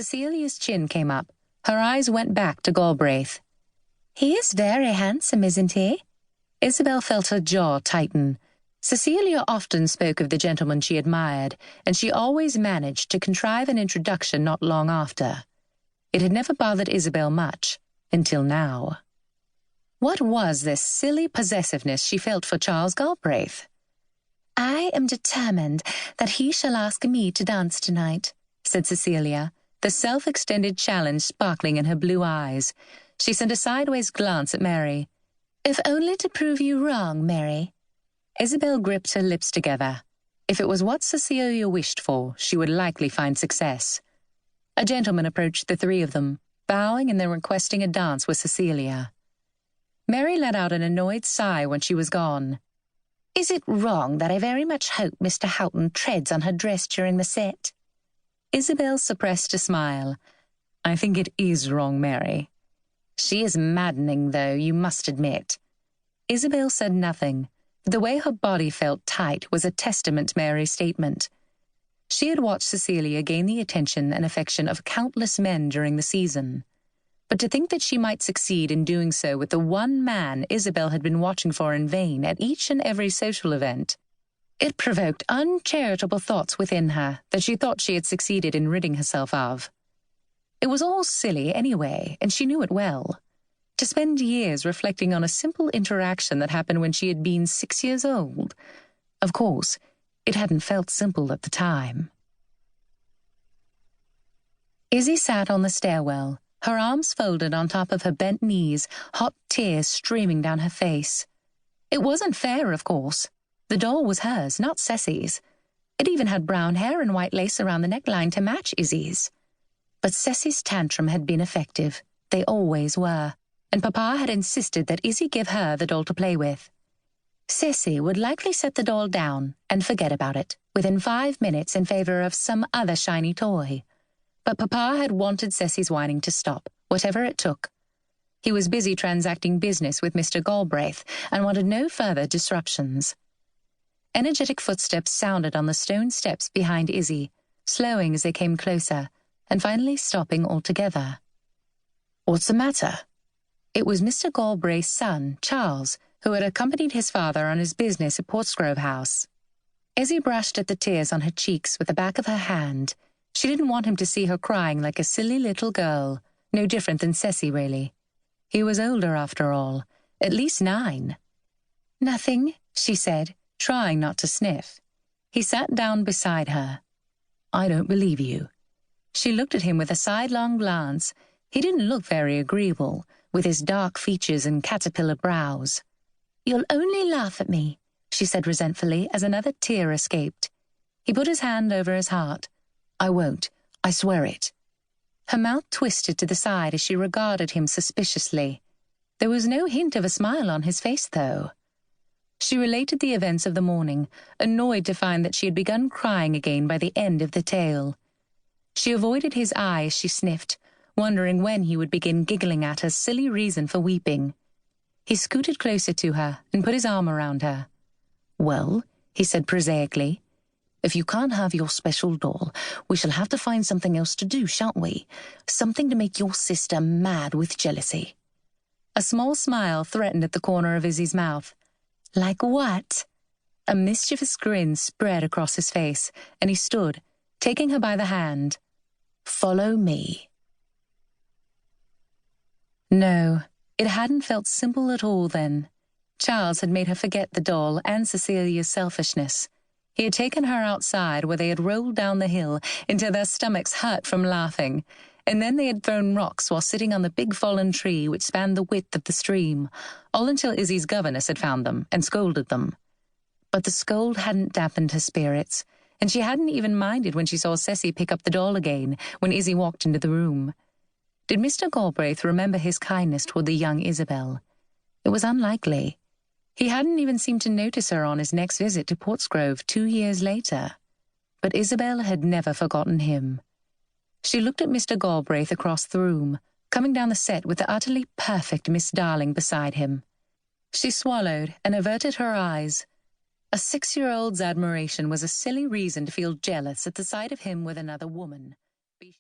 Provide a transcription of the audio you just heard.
Cecilia's chin came up, her eyes went back to Galbraith. "He is very handsome, isn't he?" Isabel felt her jaw tighten. Cecilia often spoke of the gentleman she admired, and she always managed to contrive an introduction not long after. It had never bothered Isabel much, until now. What was this silly possessiveness she felt for Charles Galbraith? "I am determined that he shall ask me to dance tonight," said Cecilia, the self-extended challenge sparkling in her blue eyes. She sent a sideways glance at Mary. "If only to prove you wrong, Mary." Isabel gripped her lips together. If it was what Cecilia wished for, she would likely find success. A gentleman approached the three of them, bowing and then requesting a dance with Cecilia. Mary let out an annoyed sigh when she was gone. "Is it wrong that I very much hope Mr. Houghton treads on her dress during the set?" Isabel suppressed a smile. "I think it is wrong, Mary." "She is maddening, though, you must admit." Isabel said nothing. The way her body felt tight was a testament to Mary's statement. She had watched Cecilia gain the attention and affection of countless men during the season. But to think that she might succeed in doing so with the one man Isabel had been watching for in vain at each and every social event, it provoked uncharitable thoughts within her that she thought she had succeeded in ridding herself of. It was all silly anyway, and she knew it well. To spend years reflecting on a simple interaction that happened when she had been 6 years old. Of course, it hadn't felt simple at the time. Izzy sat on the stairwell, her arms folded on top of her bent knees, hot tears streaming down her face. It wasn't fair, of course. The doll was hers, not Ceci's. It even had brown hair and white lace around the neckline to match Izzy's. But Ceci's tantrum had been effective. They always were. And Papa had insisted that Izzy give her the doll to play with. Ceci would likely set the doll down and forget about it within 5 minutes in favor of some other shiny toy. But Papa had wanted Ceci's whining to stop, whatever it took. He was busy transacting business with Mr. Galbraith and wanted no further disruptions. Energetic footsteps sounded on the stone steps behind Izzy, slowing as they came closer, and finally stopping altogether. "What's the matter?" It was Mr. Galbraith's son, Charles, who had accompanied his father on his business at Portsgrove House. Izzy brushed at the tears on her cheeks with the back of her hand. She didn't want him to see her crying like a silly little girl, no different than Ceci, really. He was older, after all, at least 9. "Nothing," she said, trying not to sniff. He sat down beside her. "I don't believe you." She looked at him with a sidelong glance. He didn't look very agreeable, with his dark features and caterpillar brows. "You'll only laugh at me," she said resentfully as another tear escaped. He put his hand over his heart. "I won't. I swear it." Her mouth twisted to the side as she regarded him suspiciously. There was no hint of a smile on his face, though. She related the events of the morning, annoyed to find that she had begun crying again by the end of the tale. She avoided his eye as she sniffed, wondering when he would begin giggling at her silly reason for weeping. He scooted closer to her and put his arm around her. "Well," he said prosaically, "if you can't have your special doll, we shall have to find something else to do, shan't we? Something to make your sister mad with jealousy." A small smile threatened at the corner of Izzy's mouth. "Like what?" A mischievous grin spread across his face, and he stood, taking her by the hand. "Follow me." No, it hadn't felt simple at all then. Charles had made her forget the doll and Cecilia's selfishness. He had taken her outside where they had rolled down the hill until their stomachs hurt from laughing, and then they had thrown rocks while sitting on the big fallen tree which spanned the width of the stream, all until Izzy's governess had found them and scolded them. But the scold hadn't dampened her spirits, and she hadn't even minded when she saw Ceci pick up the doll again when Izzy walked into the room. Did Mr. Galbraith remember his kindness toward the young Isabel? It was unlikely. He hadn't even seemed to notice her on his next visit to Portsgrove 2 years later. But Isabel had never forgotten him. She looked at Mr. Galbraith across the room, coming down the set with the utterly perfect Miss Darling beside him. She swallowed and averted her eyes. A 6-year-old's admiration was a silly reason to feel jealous at the sight of him with another woman.